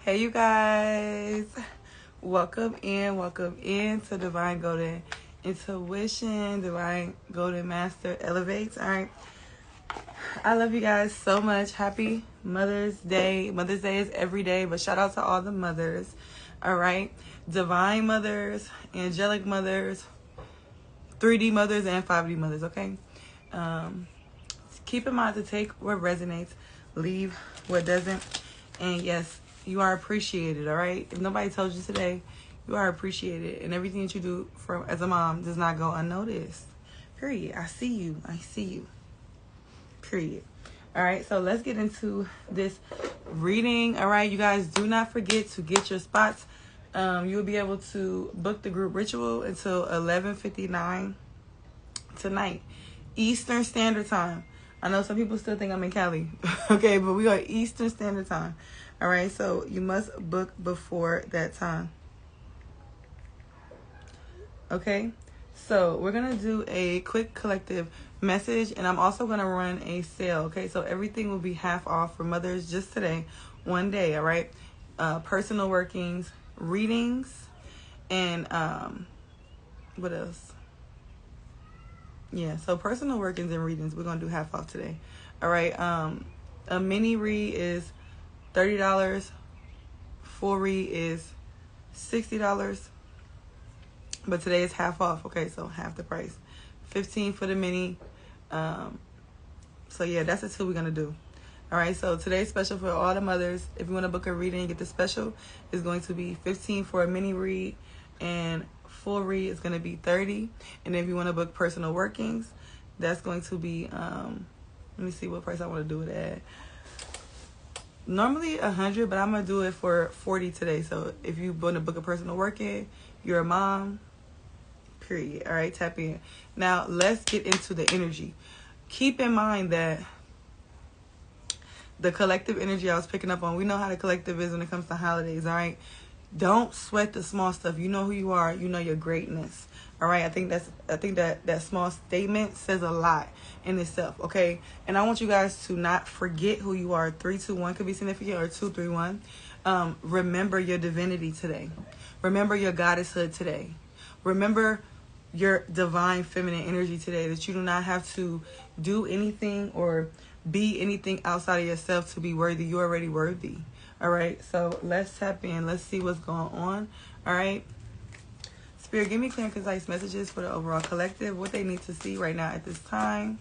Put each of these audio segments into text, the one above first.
Hey, you guys. Welcome in to Divine Golden Intuition, Divine Golden Master Elevates. All right. I love you guys so much. Happy Mother's Day. Mother's Day is every day, but shout out to all the mothers. All right. Divine mothers, angelic mothers, 3D mothers, and 5D mothers. Okay. Keep in mind to take what resonates, leave what doesn't. And yes, you are appreciated, all right? If nobody told you today, you are appreciated. And everything that you do as a mom does not go unnoticed. Period. I see you. Period. All right, so let's get into this reading. All right, you guys, do not forget to get your spots. You will be able to book the group ritual until 11:59 tonight, Eastern Standard Time. I know some people still think I'm in Cali, okay, but we are Eastern Standard Time. All right, so you must book before that time. Okay, so we're going to do a quick collective message, and I'm also going to run a sale. Okay, so everything will be half off for mothers just today, one day. All right, personal workings, readings, and what else? Yeah, so personal workings and readings, we're going to do half off today. All right, a mini read is $30. Full read is $60. But today is half off, okay, so half the price. $15 for the mini. So yeah, that's the two we're going to do. All right, so today's special for all the mothers. If you want to book a reading and get the special, is going to be $15 for a mini read, and full read is going to be $30. And if you want to book personal workings, that's going to be let me see what price I want to do it at. Normally $100, but I'm gonna do it for $40 today. So if you want to book a personal working, you're a mom, period. All right, tap in. Now let's get into the energy. Keep in mind that the collective energy I was picking up on, we know how the collective is when it comes to holidays. All right, don't sweat the small stuff. You know who you are. You know your greatness. All right, I think that small statement says a lot in itself. Okay, and I want you guys to not forget who you are. 3, 2, 1 could be significant, or 2, 3, 1. Remember your divinity today. Remember your goddesshood today. Remember your divine feminine energy today. That you do not have to do anything or be anything outside of yourself to be worthy. You're already worthy. All right, so let's tap in. Let's see what's going on. All right. Spirit, give me clear and concise messages for the overall collective, what they need to see right now at this time.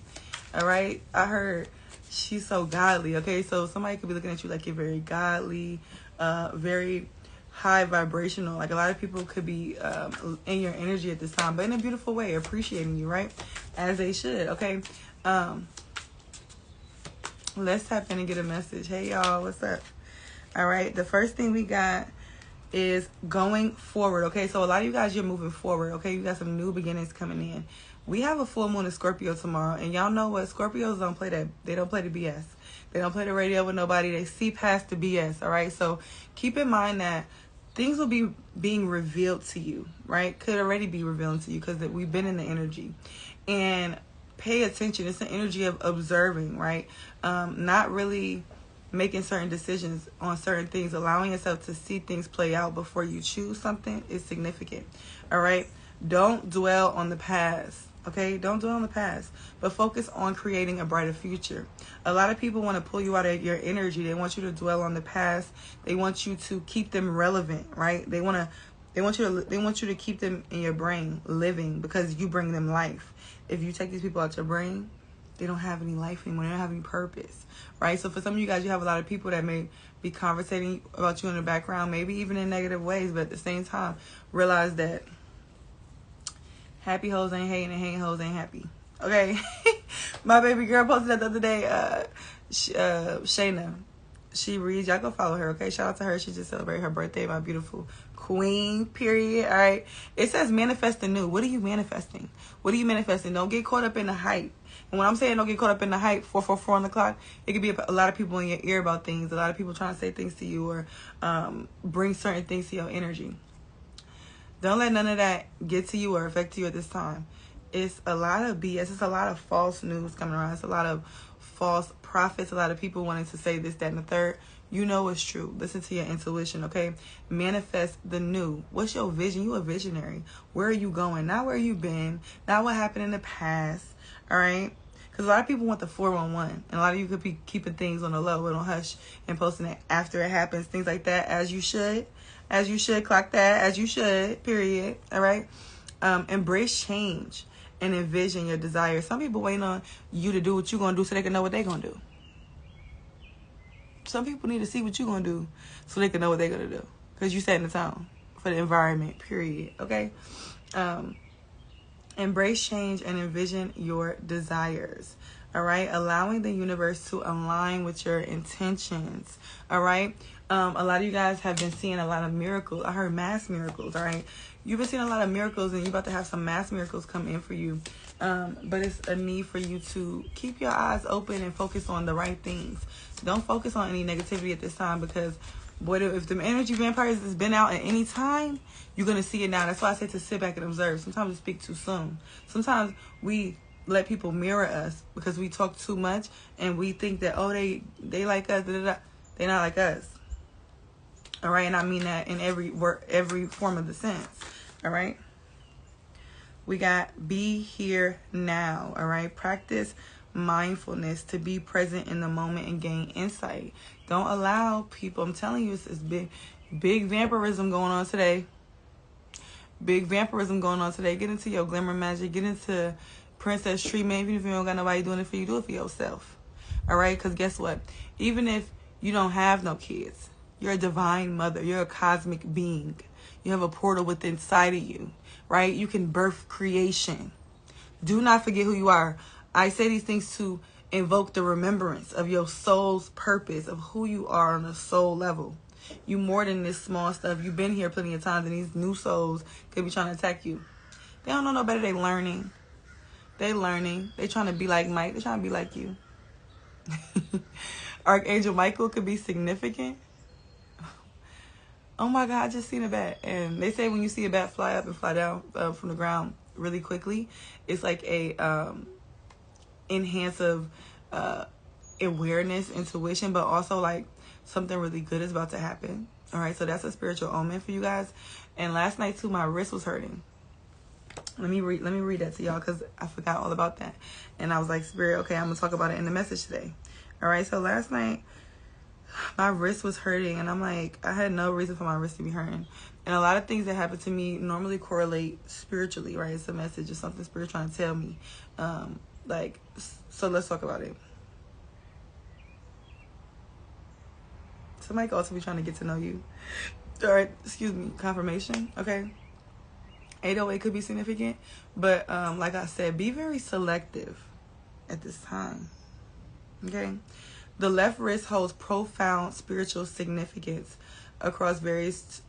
All right. I heard she's so godly. Okay, so somebody could be looking at you like you're very godly, very high vibrational. Like a lot of people could be in your energy at this time, but in a beautiful way, appreciating you, right? As they should. Okay. Let's tap in and get a message. Hey, y'all. What's up? All right. The first thing we got is going forward. Okay, so a lot of you guys, you're moving forward. Okay, you got some new beginnings coming in. We have a full moon in Scorpio tomorrow, and y'all know what? Scorpios don't play that. They don't play the BS. They don't play the radio with nobody. They see past the BS. All right, so keep in mind that things will be being revealed to you, right? Could already be revealed to you because we've been in the energy. And pay attention. It's an energy of observing, right? Not really making certain decisions on certain things, allowing yourself to see things play out before you choose something is significant. All right, don't dwell on the past. Okay, don't dwell on the past, but focus on creating a brighter future. A lot of people want to pull you out of your energy. They want you to dwell on the past. They want you to keep them relevant, right? They want you to keep them in your brain living because you bring them life. If you take these people out your brain, they don't have any life anymore. They don't have any purpose, right? So for some of you guys, you have a lot of people that may be conversating about you in the background, maybe even in negative ways, but at the same time, realize that happy hoes ain't hating and hating hoes ain't happy. Okay? My baby girl posted that the other day, Shayna. She reads. Y'all go follow her, okay? Shout out to her. She just celebrated her birthday, my beautiful queen, period. All right? It says manifest anew. What are you manifesting? What are you manifesting? Don't get caught up in the hype. And when I'm saying don't get caught up in the hype, 444 on the clock, it could be a lot of people in your ear about things, a lot of people trying to say things to you or bring certain things to your energy. Don't let none of that get to you or affect you at this time. it's a lot of BS. It's a lot of false news coming around. It's a lot of false prophets. A lot of people wanting to say this, that, and the third. You know it's true. Listen to your intuition, okay? Manifest the new. What's your vision? You a visionary. Where are you going? Not where you been. Not what happened in the past, all right? Because a lot of people want the 411. And a lot of you could be keeping things on the low and on hush and posting it after it happens. Things like that, as you should. As you should. Clock that. As you should. Period. All right? Embrace change and envision your desires. Some people waiting on you to do what you're going to do so they can know what they're going to do. Some people need to see what you're going to do so they can know what they're going to do. Because you setting the tone for the environment, period. Okay? Embrace change and envision your desires. All right? Allowing the universe to align with your intentions. All right? A lot of you guys have been seeing a lot of miracles. I heard mass miracles. All right? You've been seeing a lot of miracles, and you're about to have some mass miracles come in for you. But it's a need for you to keep your eyes open and focus on the right things. Don't focus on any negativity at this time, because boy, if the energy vampires has been out at any time, you're going to see it now. That's why I say to sit back and observe. Sometimes we speak too soon. Sometimes we let people mirror us because we talk too much and we think that, oh, they like us. They're not like us. All right? And I mean that in every form of the sense. All right? We got be here now. All right? Practice mindfulness to be present in the moment and gain insight. Don't allow people, I'm telling you, it's big vampirism going on today. Big vampirism going on today. Get into your glamour magic. Get into princess treatment. Even if you don't got nobody doing it for you, do it for yourself. All right? Because guess what? Even if you don't have no kids, you're a divine mother. You're a cosmic being. You have a portal within inside of you. Right? You can birth creation. Do not forget who you are. I say these things to invoke the remembrance of your soul's purpose, of who you are on a soul level. You more than this small stuff. You've been here plenty of times, and these new souls could be trying to attack you. They don't know no better. They learning. They trying to be like Mike. They trying to be like you. Archangel Michael could be significant. Oh my God, I just seen a bat. And they say when you see a bat fly up and fly down from the ground really quickly, it's like a enhance of awareness, intuition, but also like something really good is about to happen. All right, so that's a spiritual omen for you guys. And last night too, my wrist was hurting. Let me read that to y'all, because I forgot all about that. And I was like, Spirit, okay, I'm gonna talk about it in the message today. All right, so last night my wrist was hurting, and I'm like, I had no reason for my wrist to be hurting. And a lot of things that happen to me normally correlate spiritually, right? It's a message or something spirit trying to tell me. So let's talk about it. Somebody also be trying to get to know you. All right, excuse me, confirmation, okay? 808 could be significant, but like I said, be very selective at this time, okay? The left wrist holds profound spiritual significance across various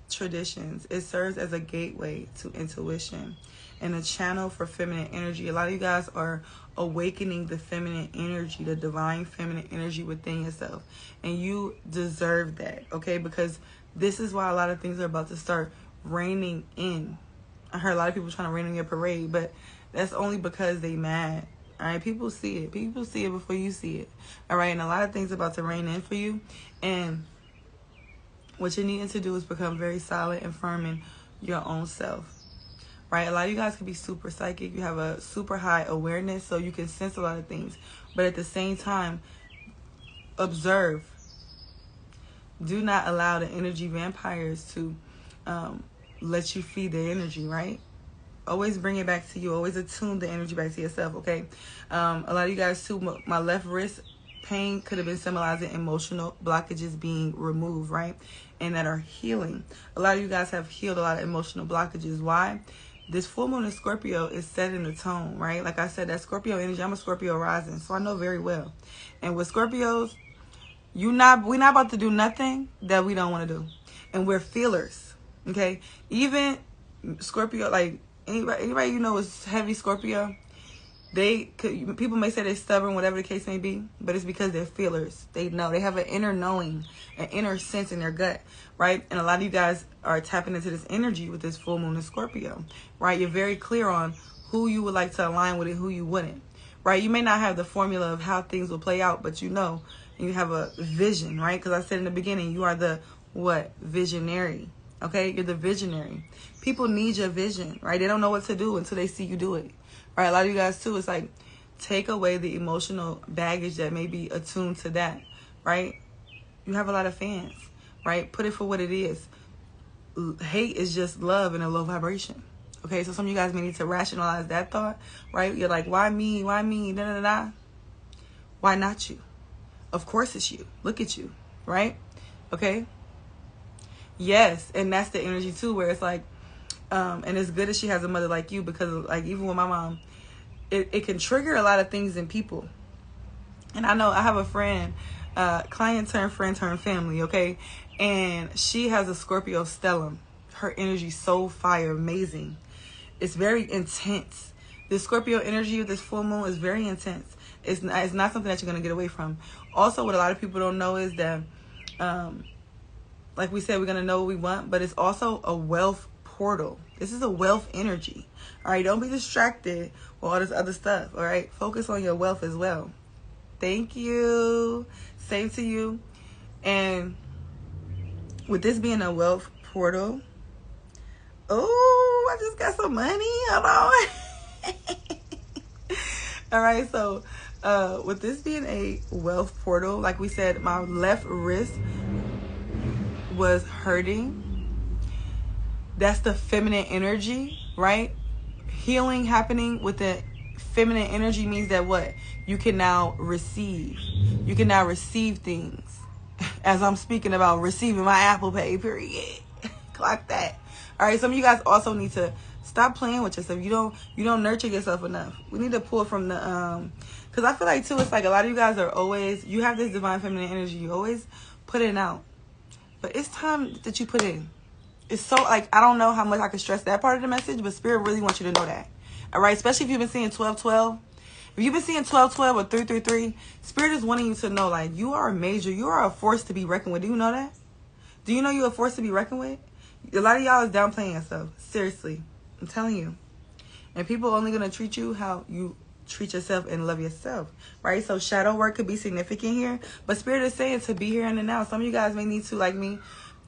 traditions. It serves as a gateway to intuition and a channel for feminine energy. A lot of you guys are awakening the feminine energy, the divine feminine energy within yourself. And you deserve that, okay? Because this is why a lot of things are about to start raining in. I heard a lot of people trying to rain on your parade, but that's only because they mad. All right, people see it. People see it before you see it. All right, and a lot of things about to rain in for you. And what you're needing to do is become very solid and firm in your own self. Right? A lot of you guys can be super psychic. You have a super high awareness, so you can sense a lot of things. But at the same time, observe. Do not allow the energy vampires to let you feed their energy, right? Always bring it back to you. Always attune the energy back to yourself, okay? A lot of you guys, too, my left wrist pain could have been symbolizing emotional blockages being removed, right? And that are healing. A lot of you guys have healed a lot of emotional blockages. Why? This full moon in Scorpio is setting the tone, right? Like I said, that Scorpio energy, I'm a Scorpio rising, so I know very well. And with Scorpios, we're not about to do nothing that we don't want to do. And we're feelers, okay? Even Scorpio, like anybody you know is heavy Scorpio, people may say they're stubborn, whatever the case may be, but it's because they're feelers. They know. They have an inner knowing, an inner sense in their gut, right? And a lot of you guys are tapping into this energy with this full moon in Scorpio, right? You're very clear on who you would like to align with and who you wouldn't, right? You may not have the formula of how things will play out, but you know, and you have a vision, right? Because I said in the beginning, you are the what? Visionary, okay? You're the visionary. People need your vision, right? They don't know what to do until they see you do it, right? A lot of you guys too, it's like, take away the emotional baggage that may be attuned to that, right? You have a lot of fans, right? Put it for what it is. Hate is just love in a low vibration. Okay, so some of you guys may need to rationalize that thought, right? You're like, why me? Why me? Da, da, da, da. Why not you? Of course it's you. Look at you, right? Okay? Yes, and that's the energy too, where it's like, and it's good that she has a mother like you, because like even with my mom, it can trigger a lot of things in people. And I know I have a friend, client turned friend turned family, okay? And she has a Scorpio stellium. Her energy so fire, amazing. It's very intense. This Scorpio energy with this full moon is very intense. It's not something that you're going to get away from. Also, what a lot of people don't know is that, like we said, we're going to know what we want, but it's also a wealth portal. This is a wealth energy. All right, don't be distracted with all this other stuff. All right, focus on your wealth as well. Thank you. Same to you. And with this being a wealth portal, oh, I just got some money. Hold on. All right, so with this being a wealth portal, like we said, my left wrist was hurting. That's the feminine energy, right? Healing happening with the feminine energy means that what? You can now receive. You can now receive things. As I'm speaking about receiving my Apple Pay, period. Clock that. All right, some of you guys also need to stop playing with yourself. You don't nurture yourself enough. We need to pull from the because I feel like too, it's like a lot of you guys are always, you have this divine feminine energy. You always put it out, but it's time that you put in. It's so like, I don't know how much I can stress that part of the message, but Spirit really wants you to know that. All right, especially if you've been seeing 1212. If you've been seeing 1212 or 333, Spirit is wanting you to know, like, you are a major, you are a force to be reckoned with. Do you know that? Do you know you're a force to be reckoned with? A lot of y'all is downplaying yourself. Seriously. I'm telling you. And people are only going to treat you how you treat yourself and love yourself. Right? So shadow work could be significant here. But Spirit is saying to be here and now. Some of you guys may need to, like me,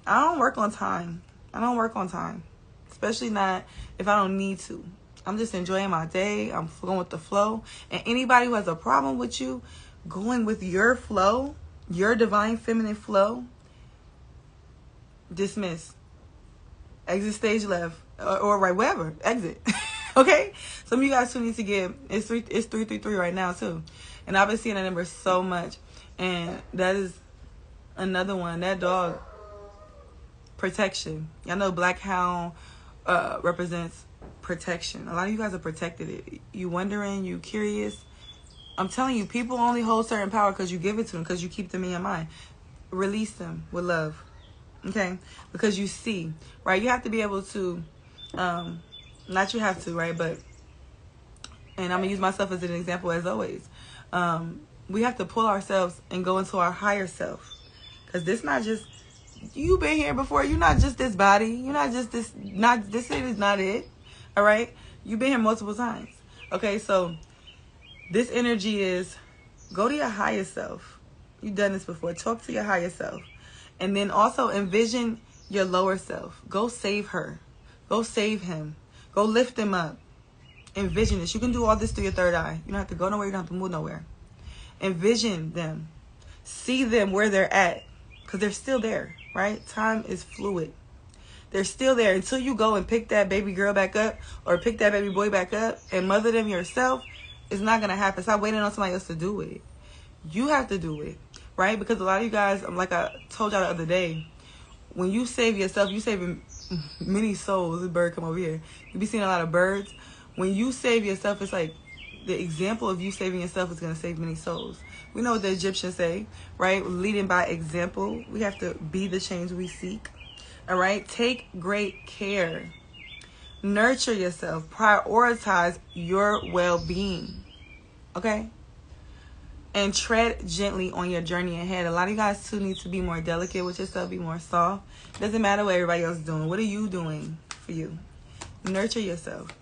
I don't work on time. I don't work on time. Especially not if I don't need to. I'm just enjoying my day. I'm going with the flow. And anybody who has a problem with you going with your flow, your divine feminine flow, dismiss. Exit stage left. Or right, wherever. Exit. Okay? Some of you guys too need to get, it's 333 right now too. And I've been seeing that number so much. And that is another one. That dog, protection. Y'all know Black Hound represents protection. A lot of you guys are protected. You wondering, you curious. I'm telling you, people only hold certain power because you give it to them, because you keep them in your mind. Release them with love. Okay? Because you see, right? You have to be able to, not you have to, right? But, and I'm going to use myself as an example as always. We have to pull ourselves and go into our higher self. Because this not just, you've been here before. You're not just this body. You're not just this, this is not it. All right? You've been here multiple times. Okay, so this energy is go to your higher self. You've done this before. Talk to your higher self. And then also envision your lower self. Go save her. Go save him. Go lift them up. Envision this. You can do all this through your third eye. You don't have to go nowhere. You don't have to move nowhere. Envision them. See them where they're at. Because they're still there, right? Time is fluid. They're still there until you go and pick that baby girl back up or pick that baby boy back up and mother them yourself. It's not going to happen. Stop waiting on somebody else to do it. You have to do it, right? Because a lot of you guys, like I told y'all the other day, when you save yourself, you saving many souls. This bird come over here. You be seeing a lot of birds. When you save yourself, it's like the example of you saving yourself is going to save many souls. We know what the Egyptians say, right? Leading by example. We have to be the change we seek. All right? Take great care. Nurture yourself. Prioritize your well-being. Okay? And tread gently on your journey ahead. A lot of you guys too need to be more delicate with yourself, be more soft. Doesn't matter what everybody else is doing. What are you doing for you? Nurture yourself.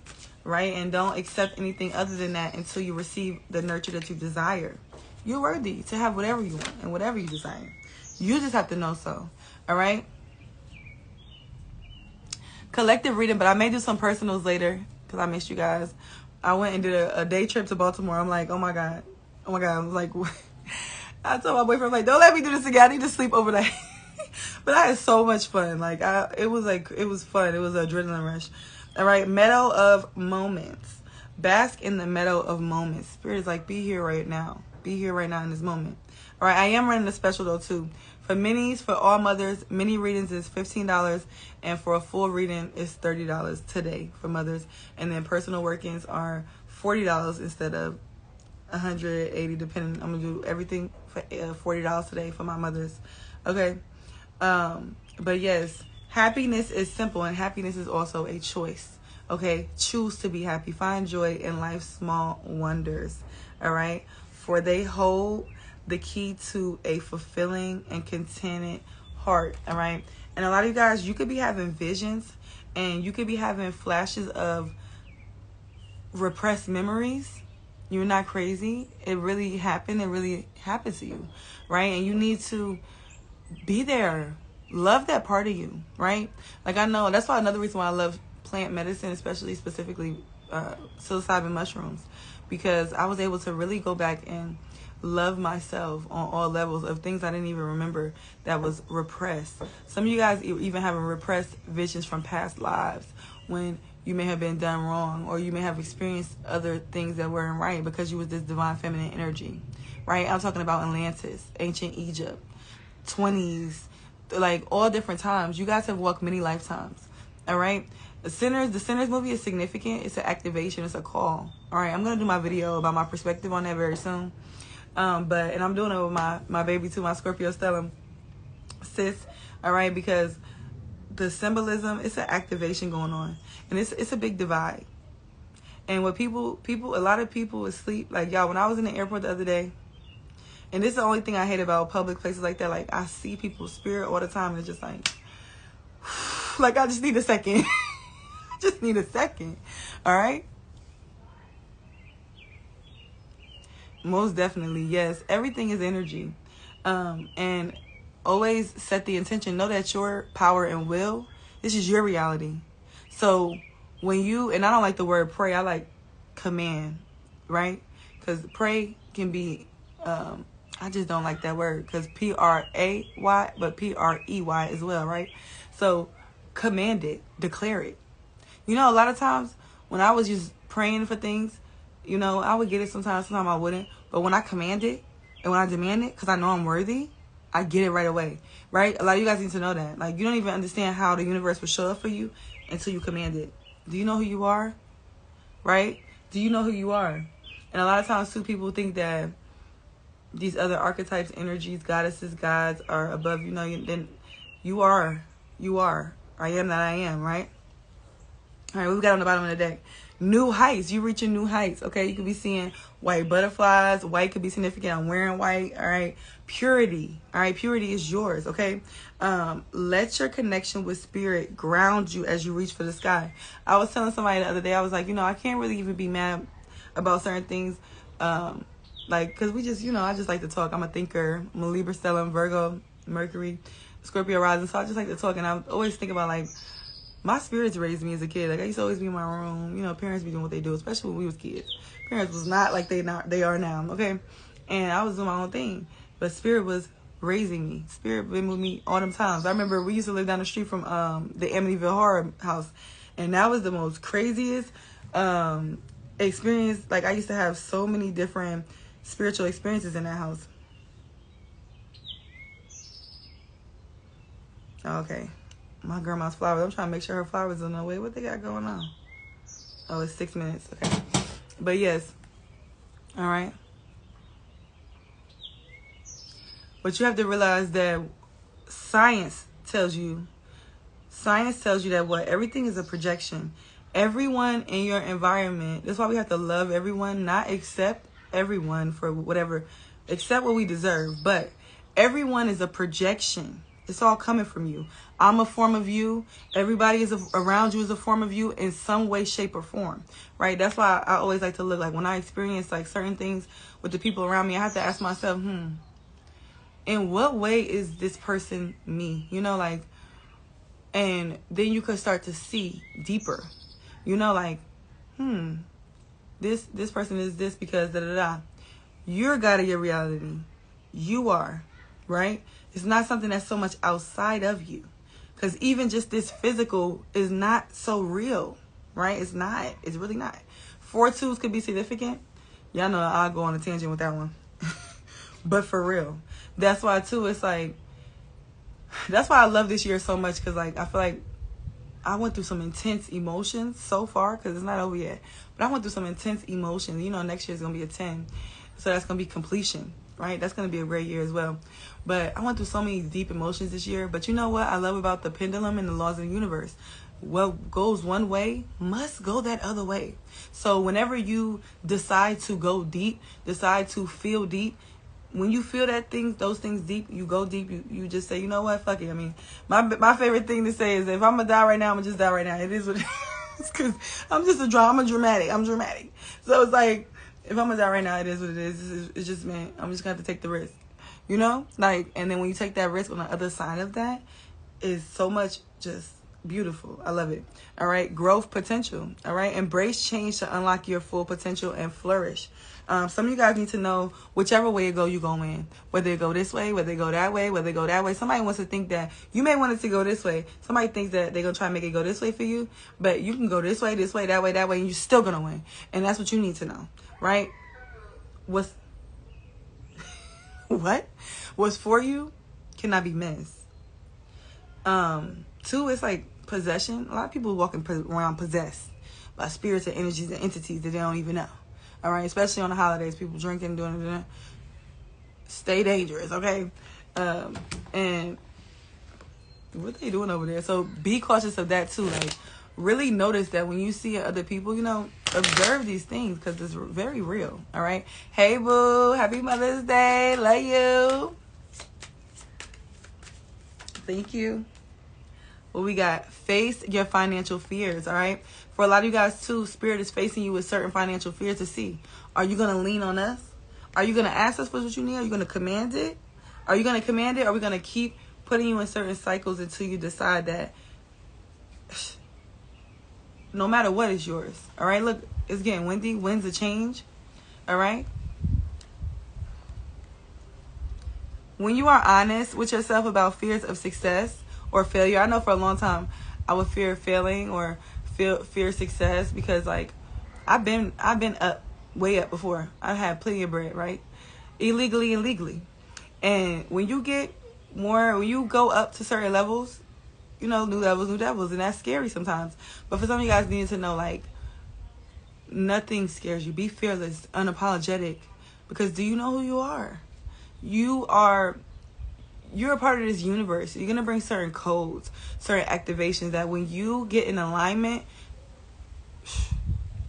right? And don't accept anything other than that until you receive the nurture that you desire. You're worthy to have whatever you want and whatever you desire. You just have to know so. All right? Collective reading, but I may do some personals later because I missed you guys. I went and did a day trip to Baltimore. I'm like, oh my God. I was like, I told my boyfriend, like, don't let me do this again. I need to sleep overnight. But I had so much fun. It was fun. It was an adrenaline rush. All right. Meadow of moments. Bask in the meadow of moments. Spirit is like, be here right now. Be here right now in this moment. All right. I am running a special though too. For minis, for all mothers, mini readings is $15. And for a full reading is $30 today for mothers. And then personal workings are $40 instead of $180, depending. I'm gonna do everything for $40 today for my mothers. Okay. But yes, happiness is simple, and happiness is also a choice. Okay. Choose to be happy. Find joy in life's small wonders. All right. For they hold the key to a fulfilling and contented heart. All right. And a lot of you guys, you could be having visions, and you could be having flashes of repressed memories. You're not crazy. It really happened. It really happened to you, right? And you need to be there. Love that part of you, right? Like, I know that's why another reason why I love plant medicine, especially specifically psilocybin mushrooms, because I was able to really go back and love myself on all levels of things I didn't even remember that was repressed. Some of you guys even having repressed visions from past lives when you may have been done wrong, or you may have experienced other things that weren't right because you was this divine feminine energy, right? I'm talking about Atlantis, ancient Egypt, 20s, like all different times. You guys have walked many lifetimes, all right? The Sinners movie is significant. It's an activation. It's a call. All right, I'm going to do my video about my perspective on that very soon. And I'm doing it with my baby too, my Scorpio stellium sis, all right? Because the symbolism, it's an activation going on. And it's a big divide. And what people, a lot of people asleep. Like, y'all, when I was in the airport the other day, and this is the only thing I hate about public places like that. Like, I see people's spirit all the time, and it's just like, like, I just need a second. I just need a second. All right? Most definitely, yes. Everything is energy. And always set the intention. Know that your power and will, this is your reality. So when you, and I don't like the word pray, I like command, right? Because pray can be, I just don't like that word, because P-R-A-Y, but P-R-E-Y as well, right? So command it, declare it. You know, a lot of times when I was just praying for things, you know, I would get it sometimes I wouldn't. But when I command it and when I demand it, because I know I'm worthy, I get it right away, right? A lot of you guys need to know that. Like, you don't even understand how the universe will show up for you until you command it. Do you know who you are? Right? Do you know who you are? And a lot of times, too, people think that these other archetypes, energies, goddesses, gods are above you. No, then you are. You are. I am that I am, right? All right, what we got on the bottom of the deck? New heights. You reaching new heights, okay? You could be seeing white butterflies. White could be significant. I'm wearing white, all right? Purity, all right? Purity is yours, okay? Let your connection with spirit ground you as you reach for the sky. I was telling somebody the other day, I was like, you know, I can't really even be mad about certain things. Like, because we just, you know, I just like to talk. I'm a thinker. I'm a Libra, stellium, Virgo, Mercury, Scorpio rising. So I just like to talk. And I always think about, like, my spirits raised me as a kid. Like, I used to always be in my room. You know, parents be doing what they do, especially when we was kids. Parents was not like they are now, okay? And I was doing my own thing. But spirit was raising me. Spirit been with me all them times. I remember we used to live down the street from the Amityville Horror House. And that was the most craziest experience. Like, I used to have so many different spiritual experiences in that house. Okay. My grandma's flowers. I'm trying to make sure her flowers are on the way. What they got going on? Oh, it's 6 minutes. Okay. But yes. All right. But you have to realize that science tells you that what? Everything is a projection. Everyone in your environment. That's why we have to love everyone, not accept everyone for whatever, accept what we deserve. But everyone is a projection. It's all coming from you. I'm a form of you. Everybody is around you is a form of you in some way, shape, or form, right? That's why I always like to look, like when I experience like certain things with the people around me, I have to ask myself, in what way is this person me? You know, like, and then you could start to see deeper, you know, like, this person is this because da-da-da. You're God of your reality. You are, right? It's not something that's so much outside of you. Because even just this physical is not so real, right? It's not. It's really not. 4 twos could be significant. Y'all know I'll go on a tangent with that one. But for real. That's why, too, it's like, that's why I love this year so much. Because, like, I feel like I went through some intense emotions so far. Because it's not over yet. But I went through some intense emotions. You know, next year is going to be a 10. So that's going to be completion, right? That's going to be a great year as well. But I went through so many deep emotions this year. But you know what I love about the pendulum and the laws of the universe? What goes one way must go that other way. So whenever you decide to go deep, decide to feel deep, when you feel those things deep, you go deep, you just say, you know what, fuck it. I mean, my favorite thing to say is, if I'm going to die right now, I'm going to just die right now. It is what it is. Because I'm dramatic. I'm dramatic. So it's like, if I'm going to die right now, it is what it is. It's just, man, I'm just going to have to take the risk. You know? Like, and then when you take that risk, on the other side of that is so much just beautiful. I love it. All right? Growth potential. All right? Embrace change to unlock your full potential and flourish. Some of you guys need to know whichever way it go, you go in. Whether it go this way, whether it go that way, whether it go that way. Somebody wants to think that you may want it to go this way. Somebody thinks that they're going to try and make it go this way for you. But you can go this way, that way, and you're still going to win. And that's what you need to know. Right? What's for you cannot be missed. 2, it's like possession. A lot of people walking around possessed by spirits and energies and entities that they don't even know. All right, especially on the holidays, people drinking, doing it. Stay dangerous, okay? And what they doing over there? So be cautious of that too. Like, really notice that when you see other people, you know, observe these things because it's very real. All right. Hey, boo. Happy Mother's Day. Love you. Thank you. Well, we got face your financial fears. All right. For a lot of you guys too, Spirit is facing you with certain financial fears to see. Are you going to lean on us? Are you going to ask us for what you need? Are you going to command it? Are you going to command it? Or are we going to keep putting you in certain cycles until you decide that no matter what is yours? All right. Look, it's getting windy. Winds of change. All right. When you are honest with yourself about fears of success or failure, I know for a long time I would fear failing or fear success because, like, I've been up, way up before. I've had plenty of bread, right? Illegally and legally. And when you go up to certain levels, you know, new levels, and that's scary sometimes. But for some of you guys need to know, like, nothing scares you. Be fearless, unapologetic, because do you know who you are? You're a part of this universe. You're going to bring certain codes, certain activations that when you get in alignment,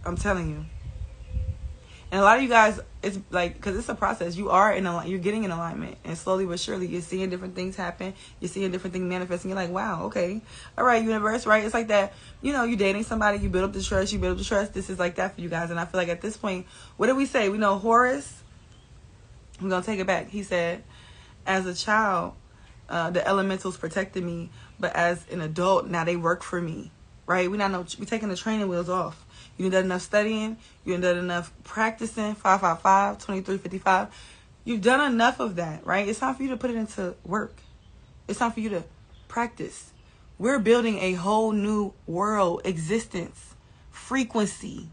I'm telling you. And a lot of you guys, it's like, because it's a process. You're getting in alignment. And slowly but surely, you're seeing different things happen. You're seeing different things manifest. And you're like, wow, okay. All right, universe, right? It's like that. You know, you're dating somebody. You build up the trust. This is like that for you guys. And I feel like at this point, what did we say? We know Horus. I'm going to take it back. He said, as a child, the elementals protected me. But as an adult, now they work for me. Right? We're taking the training wheels off. You done done enough studying. You done done enough practicing. 555, 2355. You've done enough of that, right? It's time for you to put it into work. It's time for you to practice. We're building a whole new world, existence, frequency.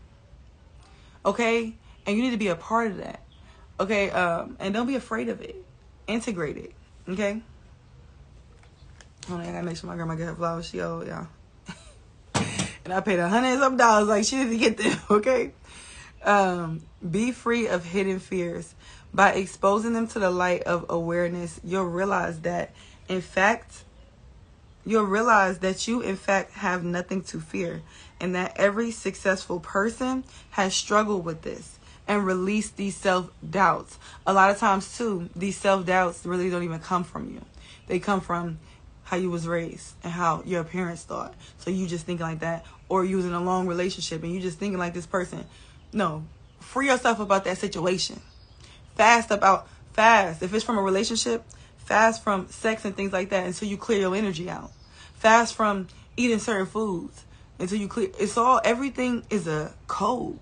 Okay? And you need to be a part of that. Okay? And don't be afraid of it. Integrate it. Okay? Hold on, I gotta make sure my grandma get her flowers. She old, y'all. And I paid $100 some dollars, like, she didn't get them, okay? Be free of hidden fears. By exposing them to the light of awareness, you'll realize that you, in fact, have nothing to fear. And that every successful person has struggled with this and released these self-doubts. A lot of times, too, these self-doubts really don't even come from you. They come from how you was raised and how your parents thought. So you just thinking like that, or you was in a long relationship and you just thinking like this person. No, free yourself about that situation. Fast. If it's from a relationship, fast from sex and things like that until you clear your energy out. Fast from eating certain foods until you clear. Everything is a code.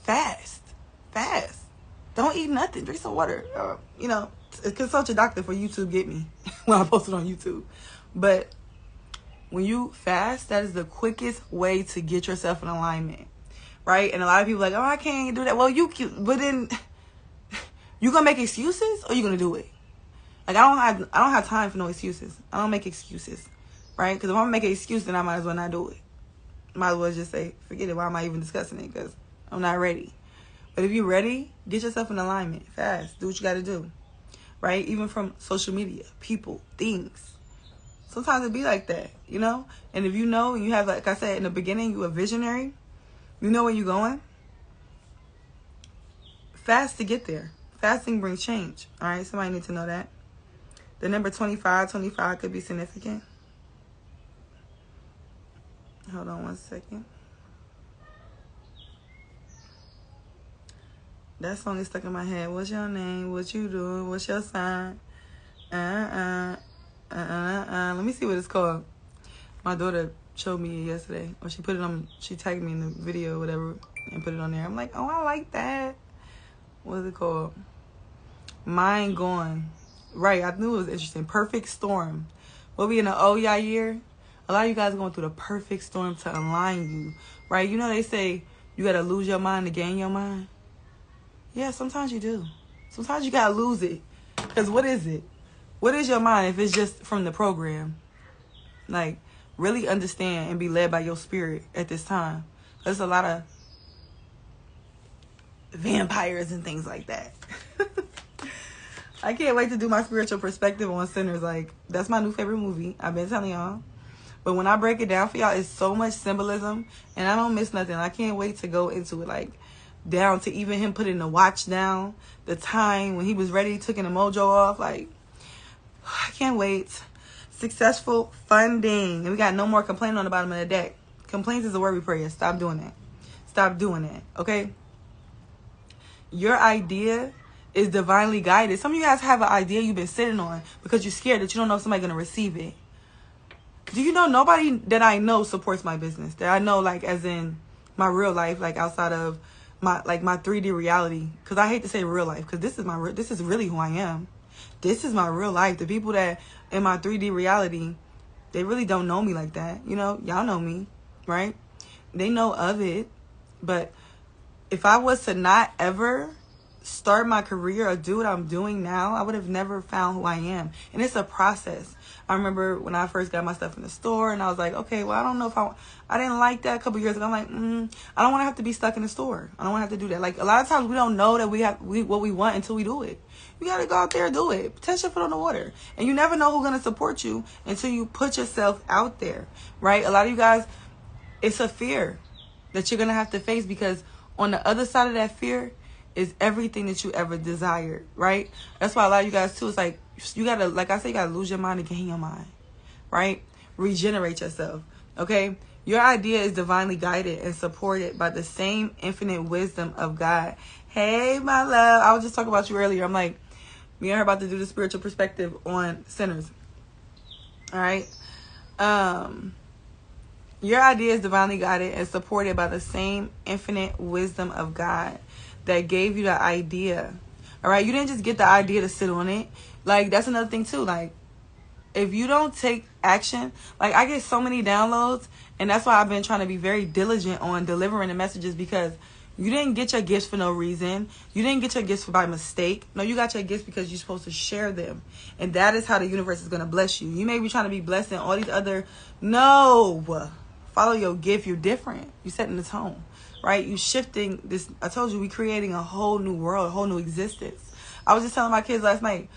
Fast. Don't eat nothing. Drink some water. Consult your doctor for YouTube get me when I post it on YouTube. But when you fast, that is the quickest way to get yourself in alignment, right? And a lot of people are like, oh, I can't do that. Well, but then you gonna make excuses or you gonna do it? Like, I don't have time for no excuses. I don't make excuses, right? Because if I'm gonna make an excuse, then I might as well not do it. Might as well just say, forget it. Why am I even discussing it? Because I'm not ready. But if you're ready, get yourself in alignment. Fast. Do what you got to do. Right? Even from social media, people, things. Sometimes it be like that, And if you know, and you have, like I said in the beginning, you a visionary, you know where you're going. Fast to get there. Fasting brings change. All right? Somebody needs to know that. The number 25 could be significant. Hold on one second. That song is stuck in my head. What's your name? What you doing? What's your sign? Let me see what it's called. My daughter showed me it yesterday. Or she tagged me in the video or whatever and put it on there. I'm like, oh, I like that. What is it called? Mind Gone. Right, I knew it was interesting. Perfect Storm. We'll be in the yeah year. A lot of you guys are going through the perfect storm to align you. Right? They say you got to lose your mind to gain your mind. Yeah, sometimes you do. Sometimes you got to lose it. Because what is it? What is your mind if it's just from the program? Like, really understand and be led by your spirit at this time. There's a lot of vampires and things like that. I can't wait to do my spiritual perspective on Sinners. Like, that's my new favorite movie. I've been telling y'all. But when I break it down for y'all, it's so much symbolism. And I don't miss nothing. I can't wait to go into it. Like, down to even him putting the watch down, the time when he was ready, taking the mojo off. Like, I can't wait. Successful funding. And we got no more complaining on the bottom of the deck. Complaints is a word we pray. Stop doing that. Stop doing that. Okay? Your idea is divinely guided. Some of you guys have an idea you've been sitting on because you're scared that you don't know if somebody's going to receive it. Do you know nobody that I know supports my business? That I know, like, as in my real life, like outside of my 3D reality. Because I hate to say real life, because this is really who I am. This is my real life. The people that in my 3D reality, they really don't know me like that. Y'all know me, right? They know of it. But if I was to not ever start my career or do what I'm doing now, I would have never found who I am. And it's a process. I remember when I first got my stuff in the store and I was like, okay, well, I don't know if I didn't like that a couple years ago. I'm like, I don't want to have to be stuck in the store. I don't want to have to do that. Like, a lot of times we don't know that what we want until we do it. You got to go out there and do it. Test your foot on the water. And you never know who's going to support you until you put yourself out there, right? A lot of you guys, it's a fear that you're going to have to face, because on the other side of that fear is everything that you ever desired, right? That's why a lot of you guys too, it's like, you gotta, like I say, you gotta lose your mind to gain your mind, right? Regenerate yourself, okay? Your idea is divinely guided and supported by the same infinite wisdom of God. Hey, my love, I was just talking about you earlier. I'm like, me and her about to do the spiritual perspective on Sinners, all right? Your idea is divinely guided and supported by the same infinite wisdom of God that gave you the idea. All right, you didn't just get the idea to sit on it. Like, that's another thing too. Like, if you don't take action, like, I get so many downloads, and that's why I've been trying to be very diligent on delivering the messages, because you didn't get your gifts for no reason. You didn't get your gifts by mistake. No, you got your gifts because you're supposed to share them, and that is how the universe is going to bless you. You may be trying to be blessed in all these other, no, follow your gift. You're different. You're setting the tone. Right? You shifting this. I told you, we creating a whole new world, a whole new existence. I was just telling my kids last night,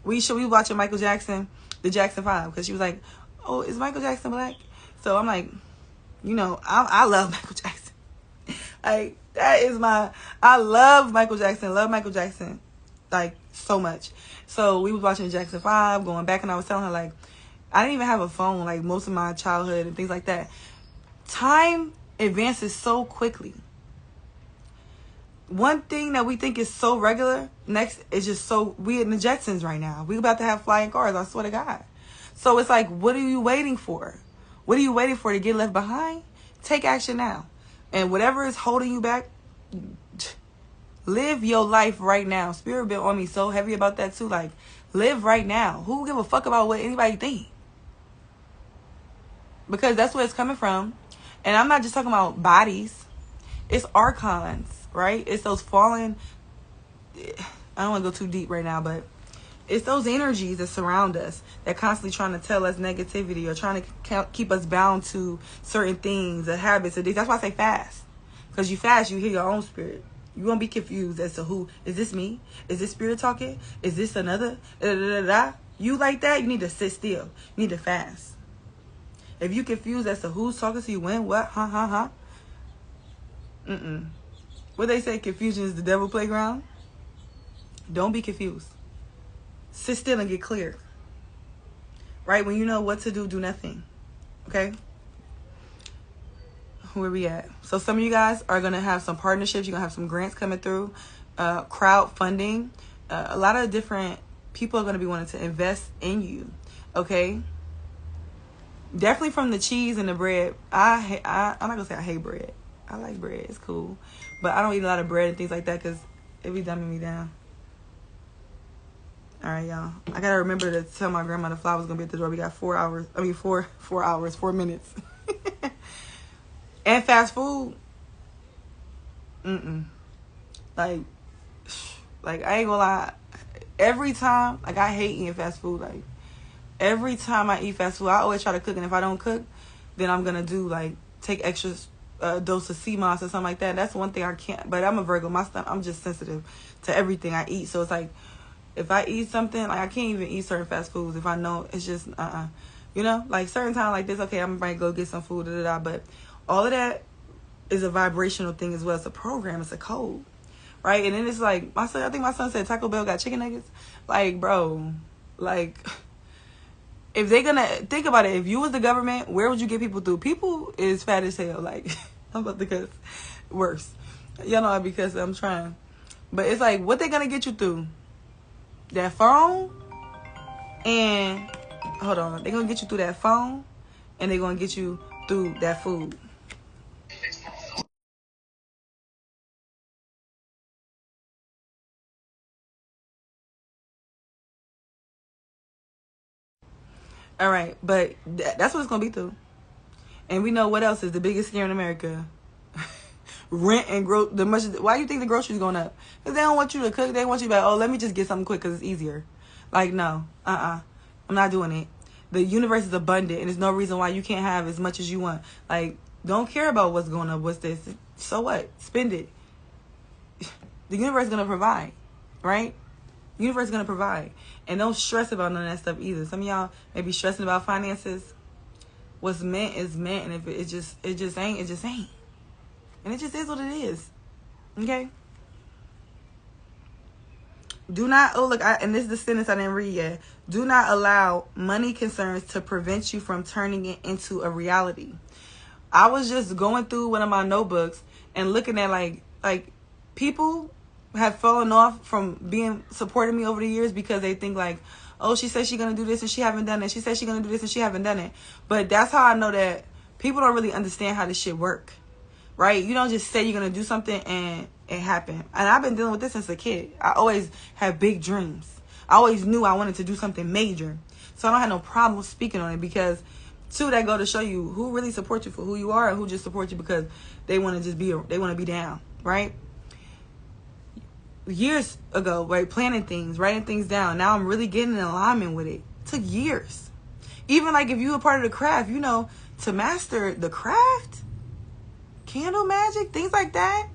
we watching Michael Jackson, the Jackson 5, because she was like, oh, is Michael Jackson black? So I'm like, I love Michael Jackson. Like, I love Michael Jackson, like, so much. So we was watching Jackson 5, going back, and I was telling her, like, I didn't even have a phone like most of my childhood and things like that. Time advances so quickly. One thing that we think is so regular, next is just so, we in the Jetsons right now. We about to have flying cars, I swear to God. So it's like, what are you waiting for? What are you waiting for to get left behind? Take action now. And whatever is holding you back, live your life right now. Spirit been on me so heavy about that too. Like, live right now. Who give a fuck about what anybody think? Because that's where it's coming from. And I'm not just talking about bodies. It's archons, right? It's those fallen, I don't want to go too deep right now, but it's those energies that surround us that constantly trying to tell us negativity or trying to keep us bound to certain things, or habits, or things. That's why I say fast. Because you fast, you hear your own spirit. You won't be confused as to who, is this me? Is this spirit talking? Is this another? You like that, you need to sit still. You need to fast. If you confused as to who's talking to you, when, what, What they say, confusion is the devil playground. Don't be confused. Sit still and get clear. Right? When you know what to do, do nothing. Okay? Where we at? So some of you guys are going to have some partnerships. You're going to have some grants coming through. Crowdfunding. A lot of different people are going to be wanting to invest in you. Okay? Definitely from the cheese and the bread. I'm not going to say I hate bread. I like bread. It's cool. But I don't eat a lot of bread and things like that because it be dumbing me down. All right, y'all. I got to remember to tell my grandma the flower's going to be at the door. We got 4 hours. 4 minutes. And fast food. Like, I ain't gonna lie. Every time, like, I hate eating fast food. Like, every time I eat fast food, I always try to cook. And if I don't cook, then I'm going to do, like, take extra dose of sea moss or something like that. That's one thing I can't. But I'm a Virgo. My stomach, I'm just sensitive to everything I eat. So it's like, if I eat something, like, I can't even eat certain fast foods if I know it's just, You know, like, certain time like this, okay, I'm going to go get some food, but all of that is a vibrational thing as well. It's a program. It's a code, right? And then it's like, I think my son said Taco Bell got chicken nuggets. Like, bro, like, if they gonna, think about it, if you was the government, where would you get people through? People is fat as hell. Like, I'm about to cuss worse. Y'all know because I'm trying. But it's like, what they gonna get you through? That phone, and hold on, they're gonna get you through that phone, and they're gonna get you through that food. All right, but that's what it's gonna be through. And we know what else is the biggest scare in America. Rent and why do you think the groceries going up? Because they don't want you to cook. They want you to be like, oh, let me just get something quick because it's easier. Like, no, I'm not doing it. The universe is abundant, and there's no reason why you can't have as much as you want. Like, don't care about what's going up. What's this? So what? Spend it. The universe is gonna provide, right? The universe is gonna provide, and don't stress about none of that stuff either. Some of y'all may be stressing about finances. What's meant is meant, and if it just ain't, it just ain't. And it just is what it is. Okay? Do not, and this is the sentence I didn't read yet. Do not allow money concerns to prevent you from turning it into a reality. I was just going through one of my notebooks and looking at like people have fallen off from being supporting me over the years because they think like, oh, she said she's going to do this and she haven't done it. She said she's going to do this and she haven't done it. But that's how I know that people don't really understand how this shit work. Right? You don't just say you're going to do something and it happen. And I've been dealing with this since a kid. I always had big dreams. I always knew I wanted to do something major. So I don't have no problem speaking on it because, two, that go to show you who really supports you for who you are and who just supports you because they want to be down. Right? Years ago, right? Planning things, writing things down. Now I'm really getting in alignment with it. It took years. Even like if you were part of the craft, you know, to master the craft, candle magic, things like that,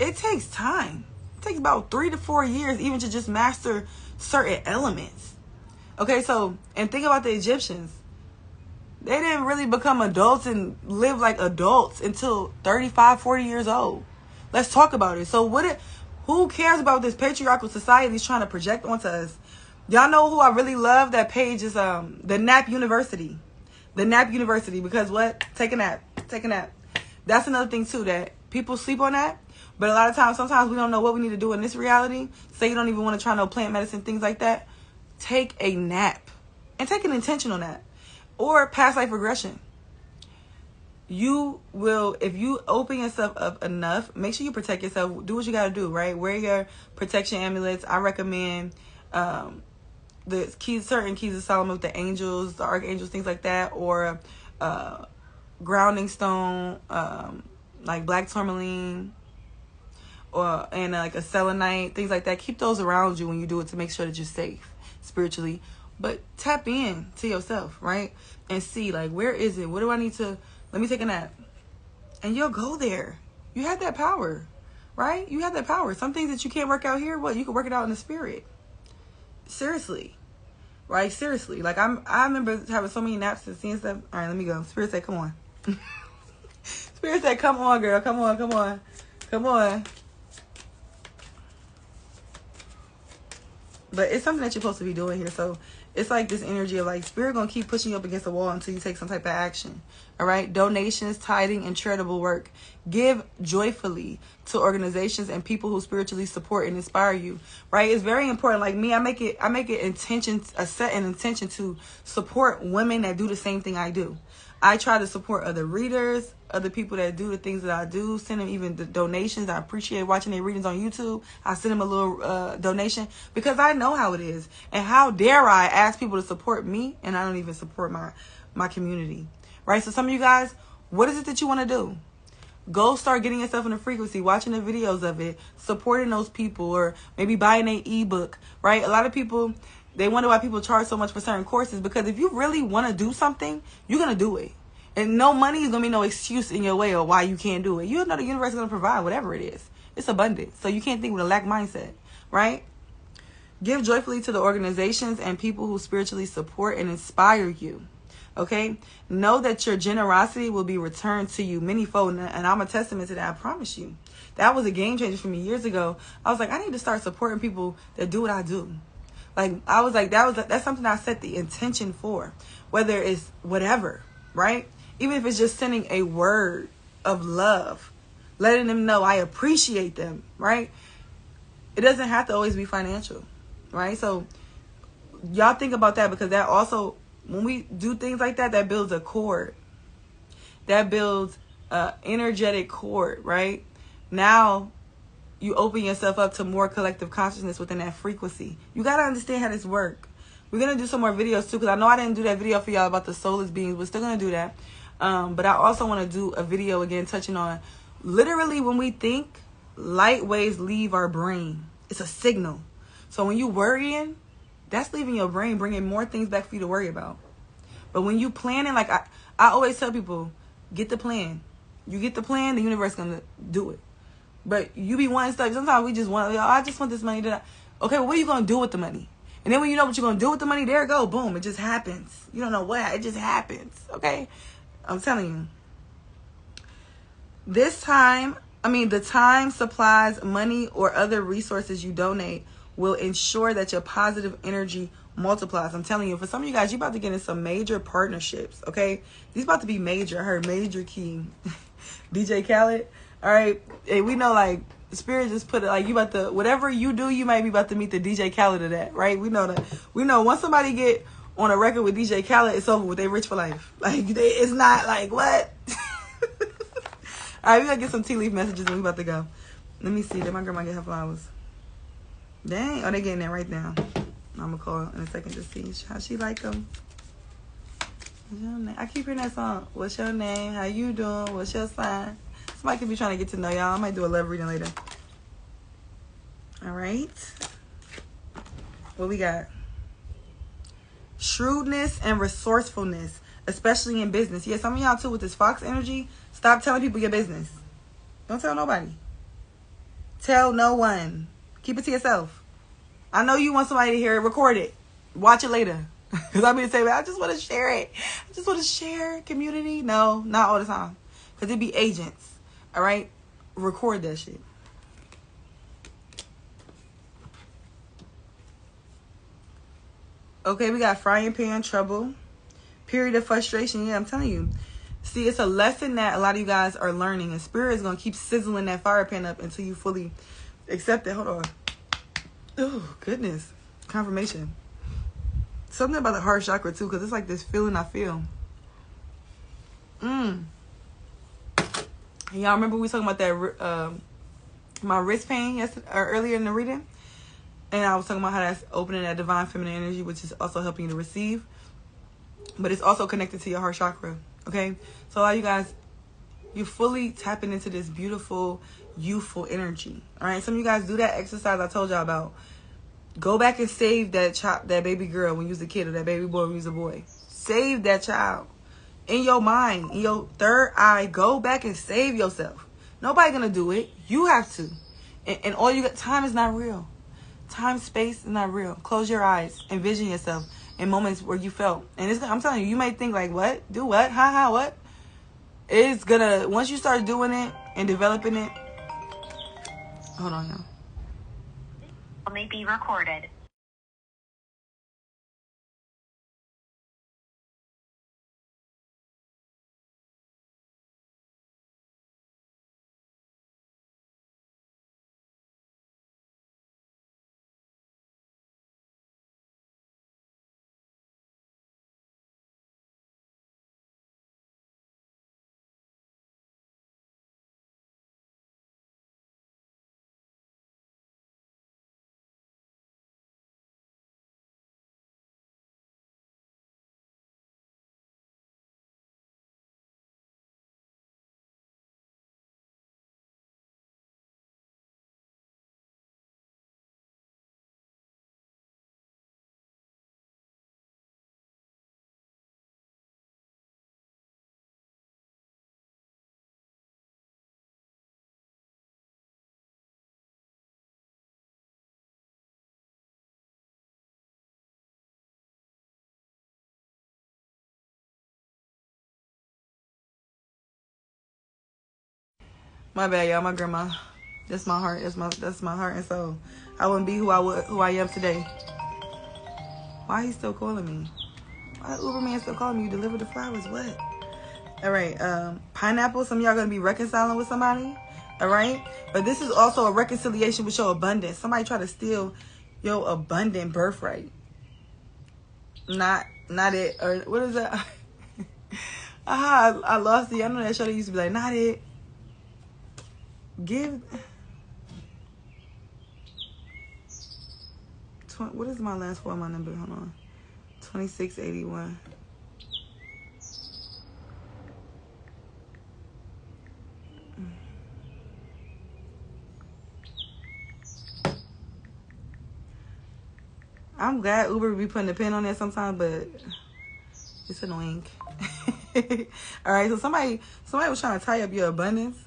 it takes time. It takes about 3 to 4 years even to just master certain elements. Okay, so, and think about the Egyptians. They didn't really become adults and live like adults until 35, 40 years old. Let's talk about it. So who cares about this patriarchal society is trying to project onto us? Y'all know who I really love? That page is the Nap University. The Nap University, because what? Take a nap. Take a nap. That's another thing too, that people sleep on that. But a lot of times, sometimes we don't know what we need to do in this reality. Say you don't even want to try no plant medicine, things like that. Take a nap. And take an intentional nap. Or past life regression. You will, if you open yourself up enough, make sure you protect yourself. Do what you got to do, right? Wear your protection amulets. I recommend the keys, certain keys of Solomon with the angels, the archangels, things like that, or grounding stone, like black tourmaline, or like a selenite, things like that. Keep those around you when you do it to make sure that you're safe spiritually. But tap in to yourself, right? And see, like, where is it? What do I need to? Let me take a nap. And you'll go there. You have that power, right? You have that power. Some things that you can't work out here, what? You can work it out in the spirit. Seriously. Right? Seriously. Like, I remember having so many naps and seeing stuff. All right, let me go. Spirit said, come on. Spirit said, come on, girl. Come on, come on. Come on. But it's something that you're supposed to be doing here. So it's like this energy of like spirit gonna keep pushing you up against the wall until you take some type of action. All right. Donations, tithing, and charitable work. Give joyfully to organizations and people who spiritually support and inspire you. Right. It's very important. Like me, I make it a set an intention to support women that do the same thing I do. I try to support other readers, other people that do the things that I do. Send them even the donations. I appreciate watching their readings on YouTube. I send them a little donation because I know how it is. And how dare I ask people to support me and I don't even support my community. Right? So some of you guys, what is it that you want to do? Go start getting yourself in a frequency, watching the videos of it, supporting those people, or maybe buying an ebook. Right? A lot of people, they wonder why people charge so much for certain courses, because if you really want to do something, you're going to do it. And no money is going to be no excuse in your way of why you can't do it. You know the universe is going to provide whatever it is. It's abundant. So you can't think with a lack mindset, right? Give joyfully to the organizations and people who spiritually support and inspire you, okay? Know that your generosity will be returned to you manyfold, and I'm a testament to that, I promise you. That was a game changer for me years ago. I was like, I need to start supporting people that do what I do. Like, I was like, that's something I set the intention for, whether it's whatever, right? Even if it's just sending a word of love, letting them know I appreciate them, right? It doesn't have to always be financial, right? So y'all think about that, because that also, when we do things like that, that builds a cord. That builds an energetic cord, right? Now you open yourself up to more collective consciousness within that frequency. You got to understand how this works. We're going to do some more videos too, because I know I didn't do that video for y'all about the soulless beings. We're still going to do that. But I also want to do a video again touching on literally when we think, light waves leave our brain. It's a signal. So when you worrying, that's leaving your brain, bringing more things back for you to worry about. But when you planning, like I always tell people, get the plan. You get the plan, the universe is going to do it. But you be wanting stuff. Sometimes we just want, I just want this money. Okay, well, what are you going to do with the money? And then when you know what you're going to do with the money, there it go. Boom. It just happens. You don't know what. It just happens. Okay? I'm telling you. The time, supplies, money, or other resources you donate will ensure that your positive energy multiplies. I'm telling you, for some of you guys, you're about to get in some major partnerships. Okay? These about to be major. I heard major key. DJ Khaled. All right, hey, we know, like, Spirit just put it, like, you about to, whatever you do, you might be about to meet the DJ Khaled of that, right? We know that. We know once somebody get on a record with DJ Khaled, it's over with. They rich for life. Like, it's not like, what? All right, we got to get some tea leaf messages and we about to go. Let me see. Did my grandma get her flowers? Dang. Oh, they getting there right now. I'm going to call in a second to see how she like them. What's your name? I keep hearing that song. What's your name? How you doing? What's your sign? Somebody could be trying to get to know y'all. I might do a love reading later. All right. What we got? Shrewdness and resourcefulness, especially in business. Yeah, some of y'all too with this Fox energy. Stop telling people your business. Don't tell nobody. Tell no one. Keep it to yourself. I know you want somebody to hear it. Record it. Watch it later. Because I'm going to say, I just want to share it. I just want to share community. No, not all the time. Because it be agents. All right? Record that shit. Okay, we got frying pan trouble. Period of frustration. Yeah, I'm telling you. See, it's a lesson that a lot of you guys are learning. And Spirit is going to keep sizzling that fire pan up until you fully accept it. Hold on. Oh, goodness. Confirmation. Something about the heart chakra, too, because it's like this feeling I feel. Y'all remember we talking about that my wrist pain yesterday, or earlier in the reading? And I was talking about how that's opening that divine feminine energy, which is also helping you to receive. But it's also connected to your heart chakra. Okay? So a lot of you guys, you're fully tapping into this beautiful, youthful energy. Alright? Some of you guys do that exercise I told y'all about. Go back and save that baby girl when you was a kid, or that baby boy when you was a boy. Save that child. In your mind, in your third eye, go back and save yourself. Nobody gonna do it. You have to. And all you got, time is not real. Time, space is not real. Close your eyes. Envision yourself in moments where you felt. And I'm telling you, you might think like, what? Do what? What? It's gonna, once you start doing it and developing it. Hold on, y'all. May be recorded. My bad, y'all. My grandma. That's my heart. That's my heart and soul. I wouldn't be who I am today. Why he still calling me? Why the Uber man still calling me? You delivered the flowers. What? All right. Pineapple. Some of y'all gonna be reconciling with somebody. All right. But this is also a reconciliation with your abundance. Somebody try to steal your abundant birthright. Not it. Or what is that? I lost it. I know that show that used to be like, not it. Give. What is my last four of my number? Hold on. 2681. I'm glad Uber be putting a pin on there sometimes, but it's annoying. All right, so somebody was trying to tie up your abundance.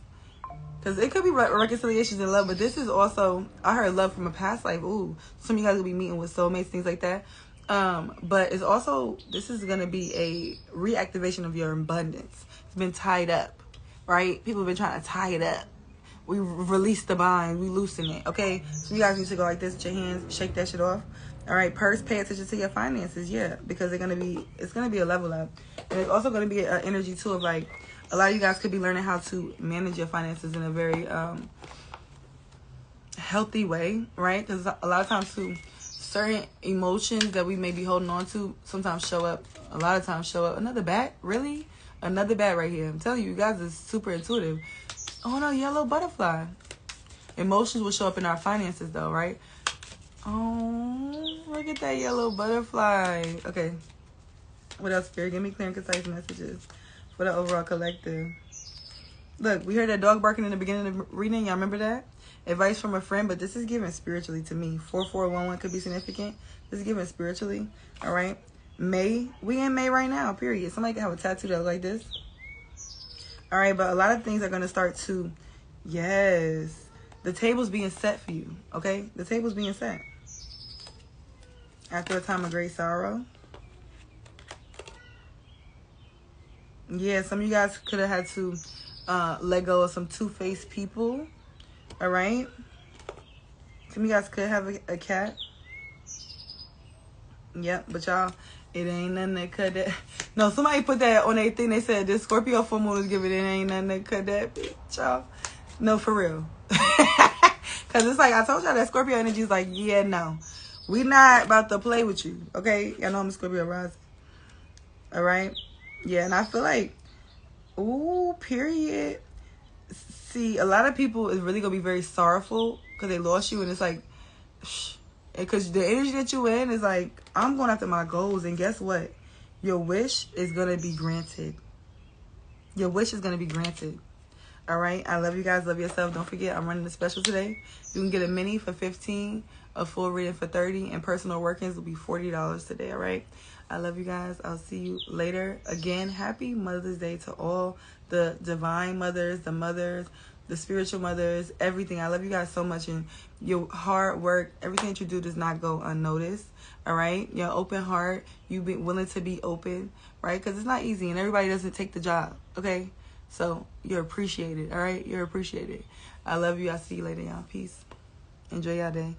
Because it could be reconciliations in love, but this is also, I heard love from a past life. Ooh, some of you guys will be meeting with soulmates, things like that. But it's also, this is going to be a reactivation of your abundance. It's been tied up, right? People have been trying to tie it up. We release the bind, we loosen it, okay? So you guys need to go like this with your hands, shake that shit off. All right, purse, pay attention to your finances, yeah, because it's gonna be a level up, and it's also gonna be an energy too of like, a lot of you guys could be learning how to manage your finances in a very healthy way, right? Because a lot of times too, certain emotions that we may be holding on to sometimes show up. A lot of times show up. Another bat, really? Another bat right here. I'm telling you, you guys are super intuitive. Oh no, yellow butterfly. Emotions will show up in our finances though, right? Oh, look at that yellow butterfly. Okay. What else, Spirit? Give me clear and concise messages for the overall collective. Look, we heard that dog barking in the beginning of the reading. Y'all remember that? Advice from a friend, but this is given spiritually to me. 4411 could be significant. This is given spiritually. All right. May. We in May right now, period. Somebody can have a tattoo that look like this. All right, but a lot of things are going to start to, yes, the table's being set for you, okay? The table's being set. After a time of great sorrow. Yeah, some of you guys could have had to let go of some two-faced people, all right? Some of you guys could have a cat. Yep, but y'all, it ain't nothing that cut that. No, somebody put that on their thing. They said this Scorpio full moon is giving it ain't nothing that cut that bitch, y'all. No, for real. Because it's like, I told y'all that Scorpio energy is like, yeah, no. We not about to play with you, okay? Y'all know I'm a Scorpio rising. All right? Yeah, and I feel like, ooh, period. See, a lot of people is really going to be very sorrowful because they lost you. And it's like, because the energy that you in is like, I'm going after my goals. And guess what? Your wish is going to be granted. Your wish is going to be granted. All right? I love you guys. Love yourself. Don't forget, I'm running a special today. You can get a mini for $15, a full reading for $30, and personal workings will be $40 today. All right? I love you guys. I'll see you later. Again, happy Mother's Day to all the divine mothers, the mothers, the spiritual mothers, everything. I love you guys so much. And your hard work, everything that you do does not go unnoticed. All right? Your open heart, you be willing to be open, right? Because it's not easy and everybody doesn't take the job. Okay? So you're appreciated. All right? You're appreciated. I love you. I'll see you later, y'all. Peace. Enjoy your day.